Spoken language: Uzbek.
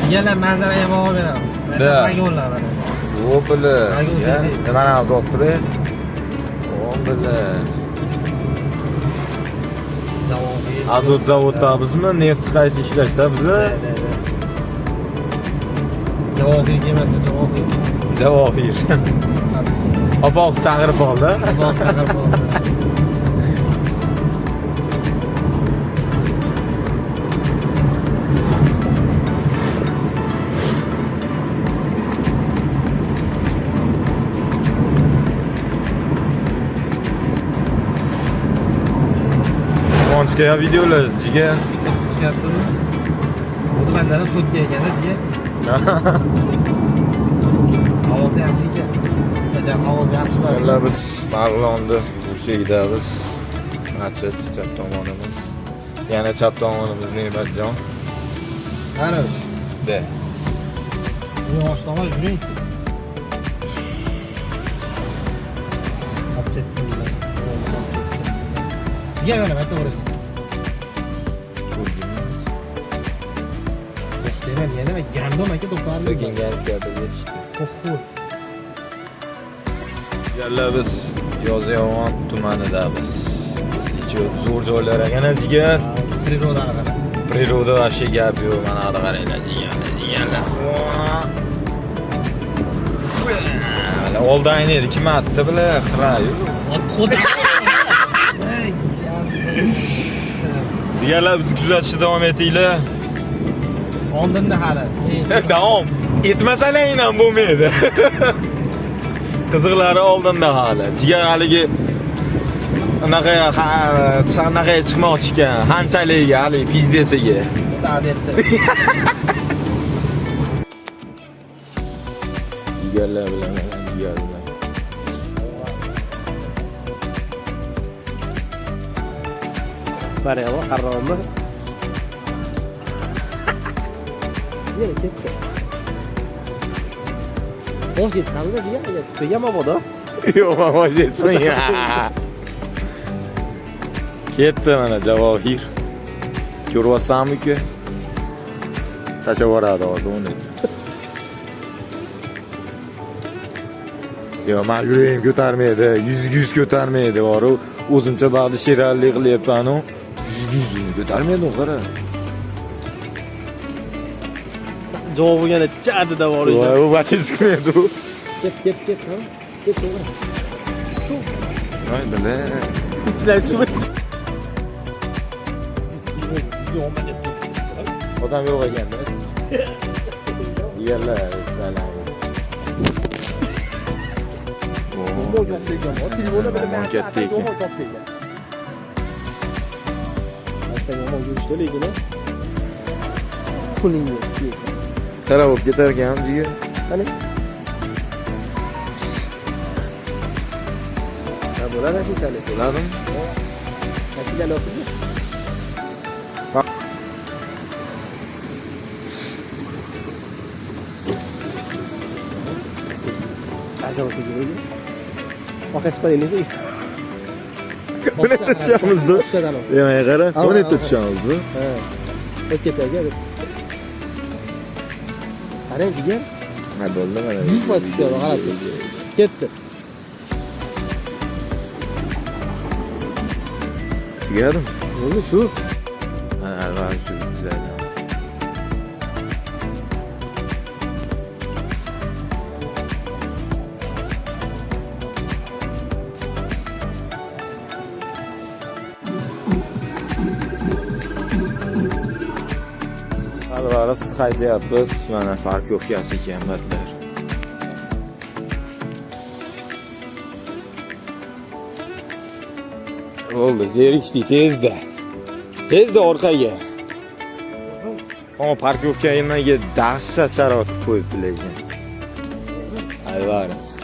Jigarlar manzaraga baho beramiz. Vagonlar mana. O bile. Mana doktor. O bile. Azot zavodidamizmi? Neft qayta ishlashda bizni. Javohir kelmadi, Javohir. Javohir. Aboq chaqirib oldi. Aboq chaqirib oldi. Qonchga videolar jigar. Chiqyaptimi? O'zi mandan ham cho'tga ekanda jigar. Havosi yaxshi ekan. Jam havosi yaxshi bor. Yalla biz Marg'ilonda Burchakdamiz. Machit chap tomonimiz. Yana chap tomonimiz Ne'matjon. Qarash. De. Bu oshnoma yuring. Aptetlar. Jigar mana bitta o'rash. Demak, yana gandom aka to'xtardi. Sekin ganchgadir yetishdi. Oho. Yalla biz Yozyovon tumanidamiz. Biz zo'r joylar ekan jigar. Prirodani qara. Priroda вообще gap yo'q. Mana hali qaranglar jigarlar. Oldayni edi, kim atdi bile xirayu. Xudo. Jigarlar bizni kuzatishda davom etinglar. Oldinda hali. Davom etmasalar ham bo'lmaydi. Qiziqlari oldinda hali. Jigar haligi anaqa chiqmoqchi ekan. Hanchaliga hali pizdesiga. Adetda. Jigarlar bilan jigar bilan. Baraya qarormi? Nega ketdi? Bosh yetqazdi jigar, chiqgan mabodo. Yo'q, bosh yetsin. Ketdi mana Javohir. Ko'ryapsanmi-ku? Tashlab yuboradi hozir uni. Yo, men yuragim ko'tarmaydi, 100 ko'tarmaydi, boru o'zimcha bag'di sherallik qilyapman-ku. 100 ko'tarmaydi, qara. Javob bo'lganda tichadida bor edi. Voy, u bacha chiqmaydi u. Ket, ha? Ket to'g'ri. Voy, bile. Ichlar chuvib. Odam yo'q ekan-da. Yerlar salam. Telefonni bilan katta ekan. Yomon yurishdi lekin. Puling yo'q. Qarab olib ketar ekan, jigar. Qani? Ha, bo'ladi shunchalik. Bo'ladimi? Nasiyalar o'qidi. Azam o'qidi. Vaqt chiqaringlar. Buni tutishamiz-da. Yemay qara, buni tutishamiz-da. Ha. Ketga. Qarang jigar. Ha, bo'ldi mana. Yuzma tushdi, qarab. Ketdi. Tugadim. Bo'ldi shu. Ha, va shu güzel. Alvarız qaytyapmiz. Mana parkovkasi ekan batlar. Oldu, zerikdi tezda. Tezda orqaga. Ama parkovkaga dahshat sharoit qo'yibdilar ekan. Alvarız.